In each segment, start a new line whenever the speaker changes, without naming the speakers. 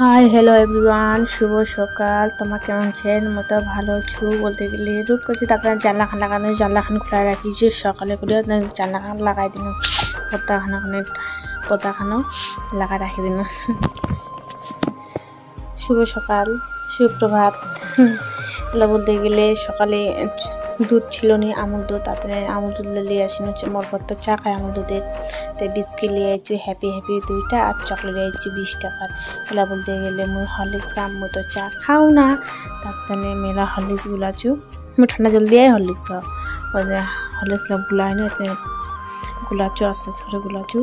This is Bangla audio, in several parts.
হাই হ্যালো এভরিওয়ান, শুভ সকাল। তোমার কেমন আছেন? মতো ভালো ছু বলতে গেলে রূপ করছি। তারপরে জানলাখান লাগানো, জানলাখান খোলা রাখিছি সকালে করে জানলাখান লাগাই দিন, পর্দাখানো লাগাই রাখি দিন। শুভ সকাল, সুপ্রভাত। এগুলো বলতে গেলে সকালে দুধ ছিল নি, আমুল দুধ। তাতে আমুল দুধ লিয়ে আসিন হচ্ছে মোর তো চা খায় আমুল দুধের। তো বিস্কিট লিয়ে আইছি হ্যাপি হ্যাপি 2টা, আর চকলেট লিয়ে আইছি 20 টাকার। এগুলো বলতে গেলে মুই হরলিক্স খাম, মুই তো চা খাও না। তার মেলা হরলিক্স গুলাছু, মুই ঠান্ডা জল দিয়ে হরলিক্স হরলিক্স গুলাই নি গুলাচু আস্তে আস্তে গুলাচু।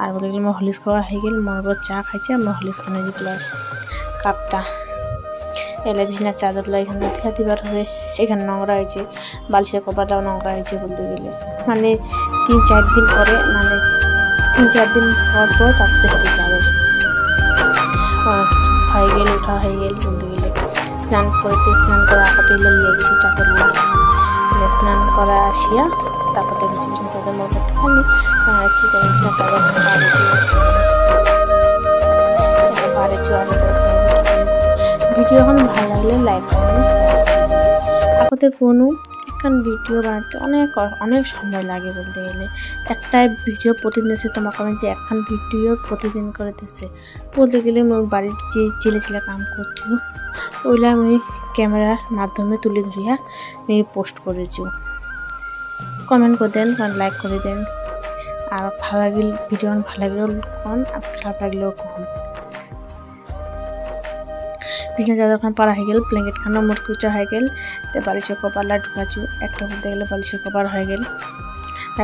আর বলে গেলে মোর হরলিক্স খাওয়া হয়ে গেল। মোর চা খাইছে, আমার হরলিক্স খাওয়া যে গ্লাস কাপটা এলে বিছানার চাদরগুলো এখানে দেখা দিবার হবে। এখানে নোংরা হয়েছে, বালিশের কভারটাও নোংরা হয়েছে বলতে গেলে। মানে 3-4 দিন পরে, মানে 3-4 দিন পর তারপরে হাতে যাবে হয়ে গেল, উঠা হয়ে গেল বলতে গেলে। স্নান করা আপাতে লিয়ে গেছি চাদরগুলো। স্নান করা আসিয়া তারপর দেখেছি বিছানা চাদর মোটা খালি কি করে বিছানা চাদর বাড়িছি আস্তে আস্তে। ভিডিও এখন ভালো লাগলে লাইক করবেন। আগতে কোনো একখান ভিডিও বানাতে অনেক সময় লাগে বলতে গেলে। একটা ভিডিও প্রতিদিন এসে তোমার করেন যে একখান ভিডিও প্রতিদিন করে দিচ্ছে বলতে গেলে। আমি বাড়ির যে ছেলে কাম করছি ওইলা আমি ক্যামেরার মাধ্যমে তুলে ধরিয়া আমি পোস্ট করেছি। কমেন্ট করে দেন, লাইক করে দেন। আর ভালো লাগিল ভিডিও ভালো লাগলেও কন, আর খারাপ লাগলেও কন। বিছানা চাদরখান পাড়া হয়ে গেল, ব্ল্যাঙ্কেট খানা মোট কুচা হয়ে গেল। তো বালিশের কভারলা ঢুকাচু, একটা বলতে গেলে বালিশের কভার হয়ে গেল,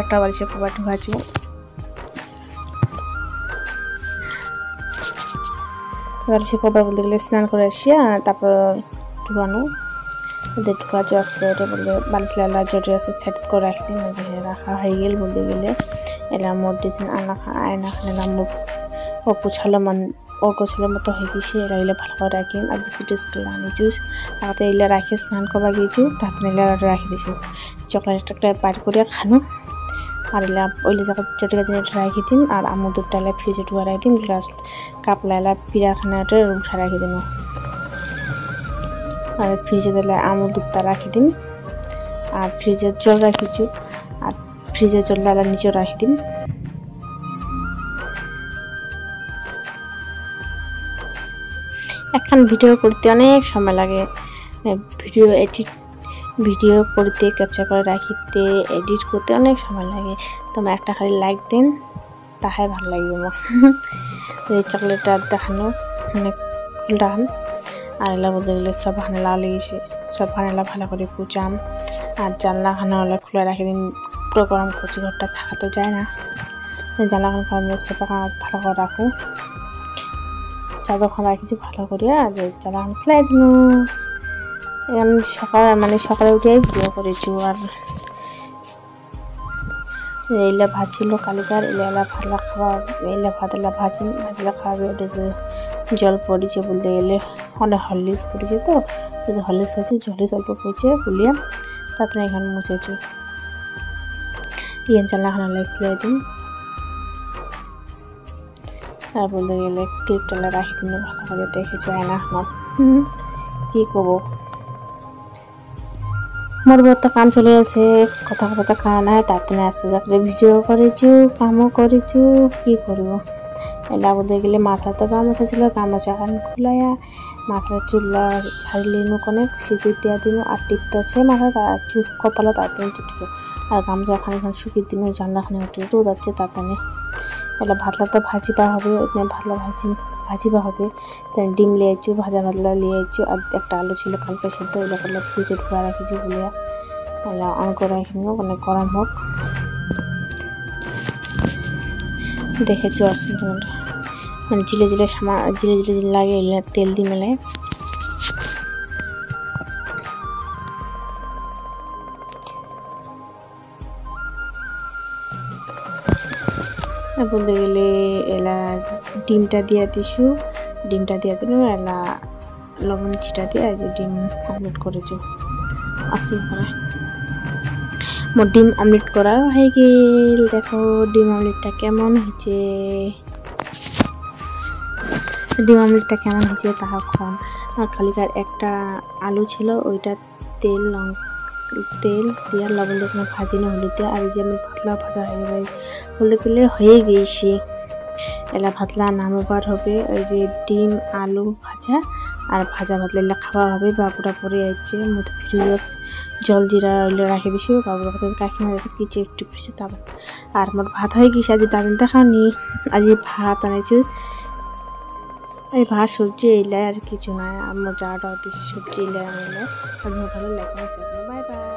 একটা বালিশের কভার ঢুকাচু। বালিশের কভার বলতে গেলে স্নান করে আসিয়া তারপর ঢুকানো ওদের ঢুকাচু আসলে। ওটা বলতে বালিশ লালা যেটা আছে সেট করে রাখি দিন, রাখা হয়ে গেল বলতে গেলে। এলাম মোট ডিজাইন আয়না এলাম পুছালো গোছালোর মতো হয়ে গেছে। এরা এলে ভালো করে রাখি। আর বিস্কুট টিস্কুট আনিছু, তাতে এলে রাখি স্নান করবা গিয়েছু, তাতে এলে রাখি দিছু। চকলেট একটা পার করিয়া খানো। আর এলা ওইলে যেটা রাখি দিন। আর আমুল দুধটা এলে ফ্রিজে ঢুকা রাখি দিন। গ্লাস কাপ লাইলা পিড়াখানাটা উঠা রাখি দিন। আর ফ্রিজে দিলে আমুল দুধটা রাখি দিন। আর ফ্রিজের জল রাখিছু, আর ফ্রিজের জল লালা নিচেও রাখি দিন। এখন ভিডিও করতে অনেক সময় লাগে। ভিডিও করতে ক্যাপচার করে রাখিতে এডিট করতে অনেক সময় লাগে। তোমার একটা খালি লাইক দেন, তাহাই ভালো লাগবে আমার। এই চকলেটটা দেখানো মানে খুলটান। আর এলা বলতে গেলে সব হানেলা লেগেছে, সব হানেলা ভালো করে কুচাম। আর জানলাখানা হলে খুলে রাখি দিন। পুরো গরম করছি, ঘরটা থাকা তো যায় না। জানলাখানা সব ভালো করে রাখো। চাদরখানা রাখিছি ভালো করে। আর চাদরখানা ফেলাই দিল। আমি সকালে উঠে ভিডিও করেছি। আর এইলা ভাজছিল কালিকার, এলা ভাতলা খাওয়া, এলা ভাতলা ভাজলা খাওয়াবে। ওটা জল পড়েছে বলতে গেলে, অনেক হরলিক্স পড়েছে। তো যদি হরলিক্স আছে জলে অল্প পড়ছে গুলিয়া, তাতে এখানে মুছেছি। ইয়ে চালাখানা খুলে দিন। আর বলতে গেলে ক্লিপটা রাখি দিন ভালো করে। দেখেছি আয়না কি করবো, মোর তো কাম চলে গেছে, কথা খাওয়া নাই। তাতে আসতে যাকে ভিডিও করেছু, কামও করেছু, কি করব। এলা বলতে গেলে মাথা তো গামছা ছিল, গামছা খান খুলাইয়া মাথার চুল্লা ছাড়িয়ে নিন, অনেক সিঁদুর দেওয়া দিন। আর টিপতে আছে মাথা কপালে, তাড়াতাড়ি টিপব। আর গামছা খান শুকিয়ে দিন। জানলাখানে উঠে রোদ আছে তাড়াতাড়ি। এলা ভাতলা তো ভাজিবা হবে, ভাতলা ভাজিবা হবে। তাই ডিম লিয়েছু, ভাজা ভাতলা লিয়েছু। আর একটা আলু ছিল কালকে সেদ্ধ, ওইটা করলে ফ্রিজে ধোয়া রাখিছু বলিয়া। এলা অন করে রাখি নিও, অনেক গরম হোক। দেখেছো আসছে মানে জিলে জিলে লাগে, তেল দিয়ে মেলে। বলতে গেলে এলা ডিমটা দিয়ে দিছু, ডিমটা দিয়ে দিল। এলা লবণ ছিটা দিয়ে ডিম আমলেট করেছো আসি করে। মোর ডিম আমলেট করা হয়ে গেল। দেখো ডিম আমলেটটা কেমন হয়েছে। ডিম অমলেটটা কেমন হয়েছে তাহা কম। আর কালিকার একটা আলু ছিল, ওইটা তেল দিয়ে লবণ দিয়ে ভাজি না হলুদ দিয়ে। আর এই যে আমি পাতলা ভাজা হয়ে যাবে বলতে গেলে হয়ে গেছি, এলা ভাতলা নামবার হবে। ওই যে ডিম আলু ভাজা আর ভাজা ভাতলা এলা খাওয়া হবে। বাবুরা পরে যাচ্ছে মধ্যে ফ্রিজত জল জিরা ওইলে রাখি দিছি, বাবুরা ভাজা কাকিমা যাতে কি চেপ টিপ করছে তারপর। আর আমার ভাত হয়ে গেছে, আজ দাদিনটা খাওনি, আজ ভাত আনাইছি, এই ভাত সবজি এলে আর কিছু নাই। আমার যা দিচ্ছি সবজি এলে আনলে। ভালো লাগে। Bye bye.